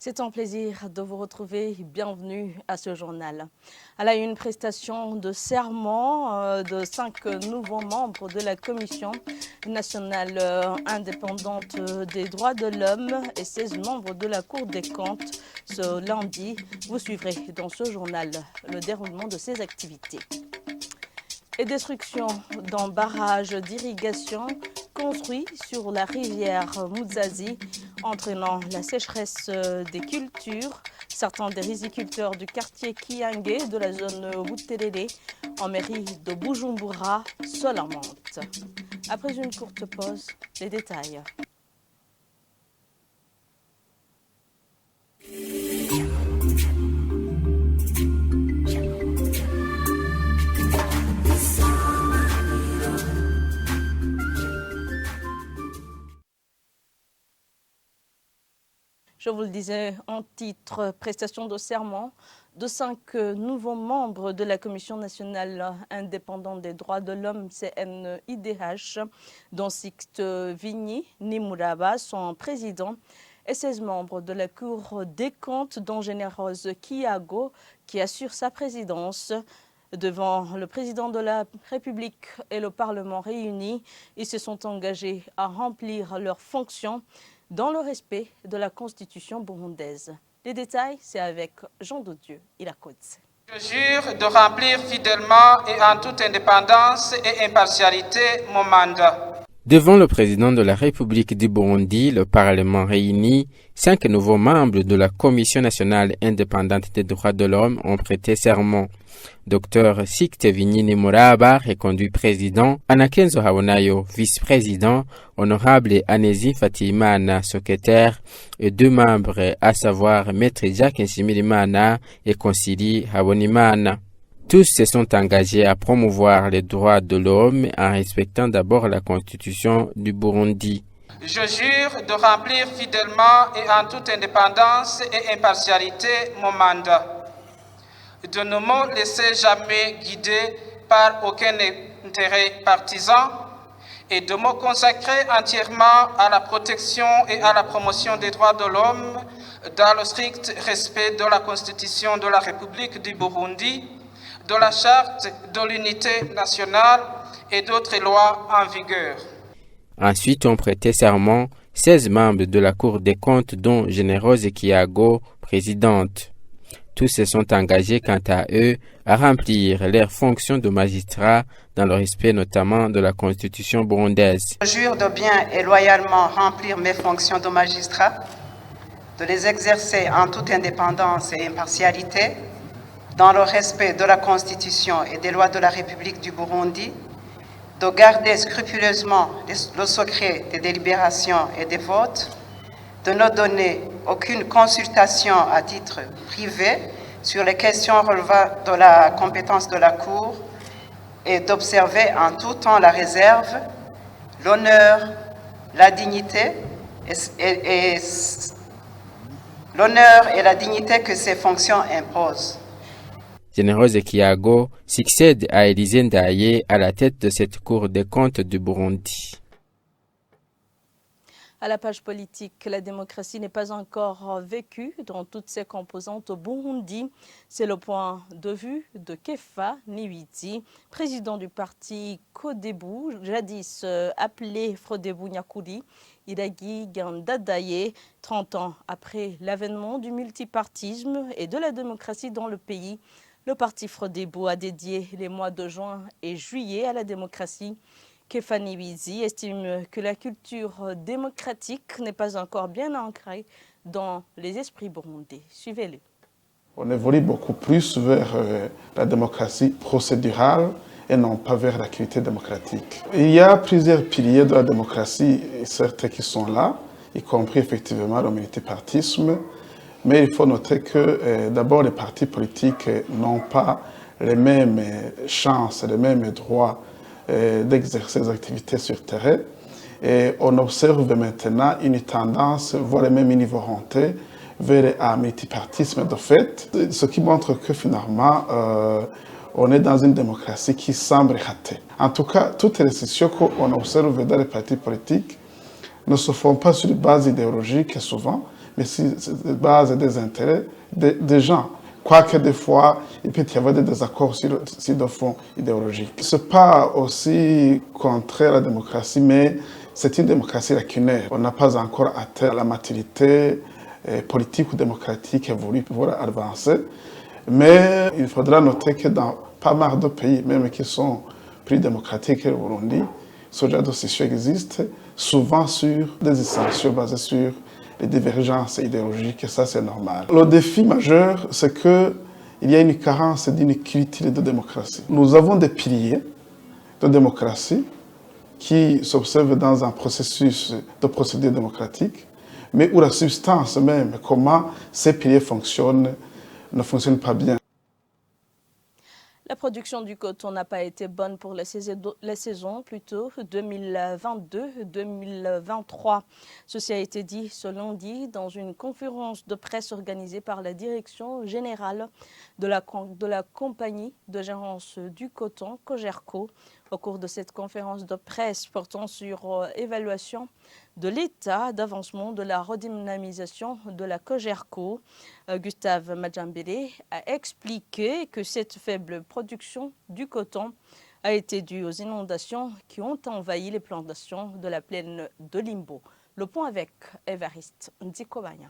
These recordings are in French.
C'est un plaisir de vous retrouver. Bienvenue à ce journal. Elle a eu une prestation de serment de 5 nouveaux membres de la Commission nationale indépendante des droits de l'homme et 16 membres de la Cour des comptes ce lundi. Vous suivrez dans ce journal le déroulement de ces activités. Et destruction d'un barrage d'irrigation construit sur la rivière Muzazi, entraînant la sécheresse des cultures. Certains des riziculteurs du quartier Kiangé de la zone Buterere en mairie de Bujumbura se lamentent. Après une courte pause, les détails. Je vous le disais en titre, prestation de serment de 5 nouveaux membres de la Commission nationale indépendante des droits de l'homme, CNIDH, dont Sixte Vigny Nimuraba, son président, et 16 membres de la Cour des comptes, dont Généreuse Kiago, qui assure sa présidence. Devant le président de la République et le Parlement réunis, ils se sont engagés à remplir leurs fonctions dans le respect de la Constitution burundaise. Les détails, c'est avec Jean de Dieu Irakoze. Je jure de remplir fidèlement et en toute indépendance et impartialité mon mandat. Devant le président de la République du Burundi, le Parlement réuni, 5 nouveaux membres de la Commission nationale indépendante des droits de l'homme ont prêté serment. Dr Sixte Vigny Nimuraba, reconduit président, Anakenzo Habonayo, vice-président, honorable Anezi Fatimana, secrétaire, et 2 membres, à savoir Maître Jacques Nshimirimana et Concili Habonimana. Tous se sont engagés à promouvoir les droits de l'homme en respectant d'abord la Constitution du Burundi. Je jure de remplir fidèlement et en toute indépendance et impartialité mon mandat. De ne me laisser jamais guider par aucun intérêt partisan et de me consacrer entièrement à la protection et à la promotion des droits de l'homme dans le strict respect de la Constitution de la République du Burundi, de la Charte de l'unité nationale et d'autres lois en vigueur. Ensuite ont prêté serment 16 membres de la Cour des comptes, dont Généreuse Kiago, présidente. Tous se sont engagés quant à eux à remplir leurs fonctions de magistrats dans le respect notamment de la Constitution burundaise. Je jure de bien et loyalement remplir mes fonctions de magistrat, de les exercer en toute indépendance et impartialité, dans le respect de la Constitution et des lois de la République du Burundi, de garder scrupuleusement le secret des délibérations et des votes, de ne donner aucune consultation à titre privé sur les questions relevant de la compétence de la Cour et d'observer en tout temps la réserve, l'honneur, la dignité et la dignité que ces fonctions imposent. Généreuse Kiago succède à Élisée Ndaye à la tête de cette Cour des comptes du Burundi. À la page politique, la démocratie n'est pas encore vécue dans toutes ses composantes au Burundi. C'est le point de vue de Kefa Niwiti, président du parti Codebu, jadis appelé Frodebu Nyakuri, Iragi Gandadaye, 30 ans après l'avènement du multipartisme et de la démocratie dans le pays. Le parti Frodebu a dédié les mois de juin et juillet à la démocratie. Kefa Niwiti estime que la culture démocratique n'est pas encore bien ancrée dans les esprits burundais. Suivez-le. On évolue beaucoup plus vers la démocratie procédurale et non pas vers l'activité démocratique. Il y a plusieurs piliers de la démocratie, certains qui sont là, y compris effectivement le multipartisme, mais il faut noter que d'abord les partis politiques n'ont pas les mêmes chances, les mêmes droits d'exercer des activités sur terrain. Et on observe maintenant une tendance, voire même une volonté vers un multipartisme de fait, ce qui montre que finalement on est dans une démocratie qui semble ratée. En tout cas, toutes les décisions qu'on observe dans les partis politiques ne se font pas sur des bases idéologiques souvent, mais sur des bases des intérêts des gens. Quoique des fois, il peut y avoir des désaccords sur le fond idéologique. Ce n'est pas aussi contraire à la démocratie, mais c'est une démocratie lacunaire. On n'a pas encore atteint la maturité politique ou démocratique évolue pour pouvoir avancer. Mais il faudra noter que dans pas mal de pays, même qui sont plus démocratiques que le Burundi, ce genre de situation existe, souvent sur des dissensions basées sur les divergences idéologiques, et ça c'est normal. Le défi majeur, c'est qu'il y a une carence d'une culture de démocratie. Nous avons des piliers de démocratie qui s'observent dans un processus de procédure démocratique, mais où la substance même, comment ces piliers fonctionnent, ne fonctionne pas bien. La production du coton n'a pas été bonne pour la saison plutôt 2022-2023. Ceci a été dit ce lundi dans une conférence de presse organisée par la direction générale de la compagnie de gérance du coton, Cogerco. Au cours de cette conférence de presse portant sur évaluation de l'état d'avancement de la redynamisation de la Cogerco, Gustave Majambele a expliqué que cette faible production du coton a été due aux inondations qui ont envahi les plantations de la plaine de Limbo. Le point avec Évariste Ndikobanya.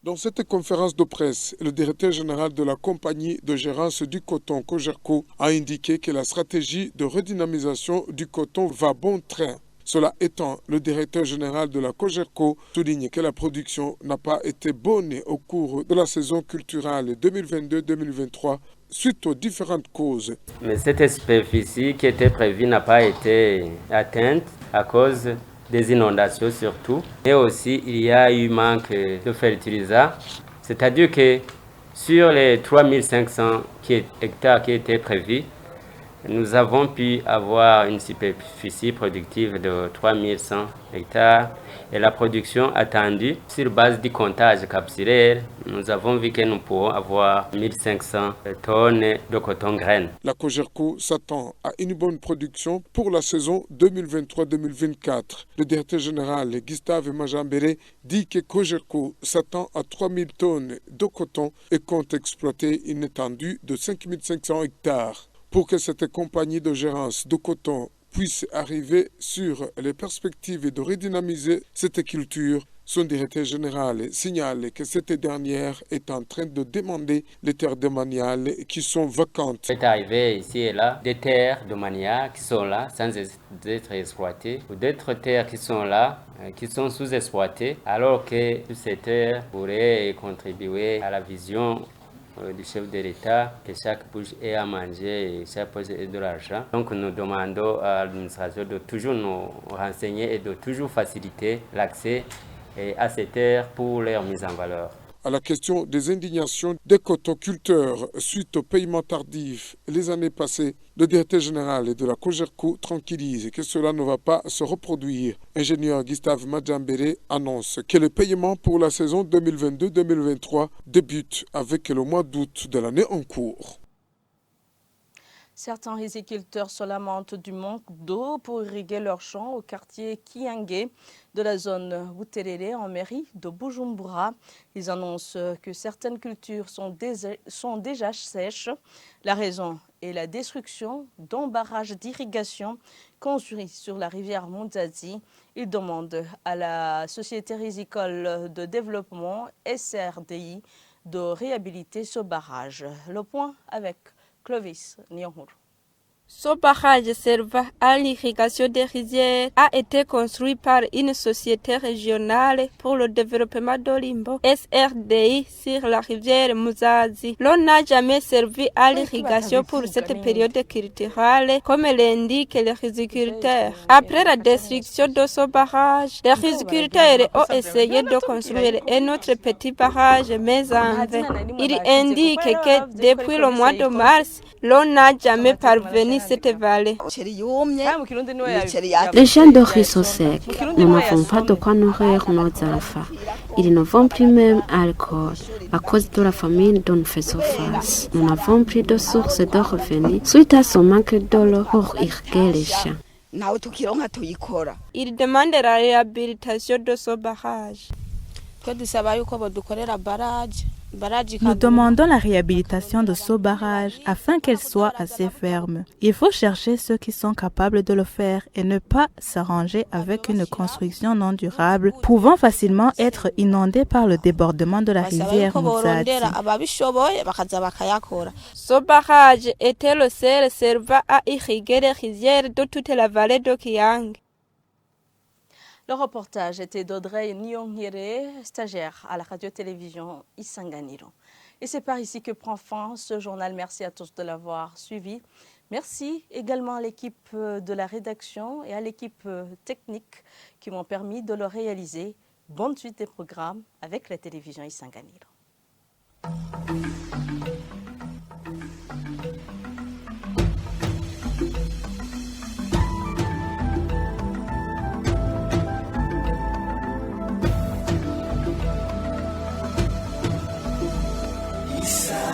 Dans cette conférence de presse, le directeur général de la compagnie de gérance du coton Cogerco a indiqué que la stratégie de redynamisation du coton va bon train. Cela étant, le directeur général de la Cogerco souligne que la production n'a pas été bonne au cours de la saison culturelle 2022-2023 suite aux différentes causes. Mais cette superficie qui était prévue n'a pas été atteinte à cause des inondations surtout. Et aussi, il y a eu manque de fertilisants. C'est-à-dire que sur les 3500 hectares qui étaient prévus, nous avons pu avoir une superficie productive de 3100 hectares et la production attendue sur base du comptage capsulaire, nous avons vu que nous pourrons avoir 1500 tonnes de coton graines. La Cogerco s'attend à une bonne production pour la saison 2023-2024. Le directeur général Gustave Majambele dit que Cogerco s'attend à 3000 tonnes de coton et compte exploiter une étendue de 5500 hectares. Pour que cette compagnie de gérance de coton puisse arriver sur les perspectives de redynamiser cette culture, son directeur général signale que cette dernière est en train de demander les terres domaniales qui sont vacantes. C'est arrivé ici et là des terres domaniales qui sont là sans être exploitées ou d'autres terres qui sont là qui sont sous-exploitées alors que toutes ces terres pourraient contribuer à la vision du chef de l'État, que chaque bouche ait à manger et chaque poche ait de l'argent. Donc nous demandons à l'administration de toujours nous renseigner et de toujours faciliter l'accès à ces terres pour leur mise en valeur. À la question des indignations des cotoculteurs suite au paiement tardif les années passées, le directeur général de la Cogerco tranquillise que cela ne va pas se reproduire. Ingénieur Gustave Majambele annonce que le paiement pour la saison 2022-2023 débute avec le mois d'août de l'année en cours. Certains riziculteurs se lamentent du manque d'eau pour irriguer leurs champs au quartier Kiangé de la zone Buterere en mairie de Bujumbura. Ils annoncent que certaines cultures sont déjà sèches. La raison est la destruction d'un barrage d'irrigation construit sur la rivière Munzazi. Ils demandent à la Société rizicole de développement SRDI de réhabiliter ce barrage. Le point avec Clovis Nyonhuru. Ce barrage servant à l'irrigation des rizières a été construit par une société régionale pour le développement de Limbo, SRDI, sur la rivière Muzazi. L'eau n'a jamais servi à l'irrigation pour cette période culturelle, comme l'indiquent les riziculteurs. Après la destruction de ce barrage, les riziculteurs ont essayé de construire un autre petit barrage, mais en vain. Ils indiquent que depuis le mois de mars, l'eau n'a jamais parvenu cette vallée. Les gens de riz sont secs. Nous n'avons pas de quoi nourrir nos enfants. Ils ne vont plus même à l'école à cause de la famine dont nous faisons face. Nous n'avons plus de source de revenus suite à ce manque d'eau pour irriguer les champs. Il demande la réhabilitation de ce barrage. Nous demandons la réhabilitation de ce barrage afin qu'elle soit assez ferme. Il faut chercher ceux qui sont capables de le faire et ne pas s'arranger avec une construction non durable pouvant facilement être inondée par le débordement de la rivière Musatsi. Ce barrage était le seul servant à irriguer les rizières de toute la vallée de Kiang. Le reportage était d'Audrey Nyongire, stagiaire à la radio-télévision Isanganiro. Et c'est par ici que prend fin ce journal. Merci à tous de l'avoir suivi. Merci également à l'équipe de la rédaction et à l'équipe technique qui m'ont permis de le réaliser. Bonne suite des programmes avec la télévision Isanganiro. Isa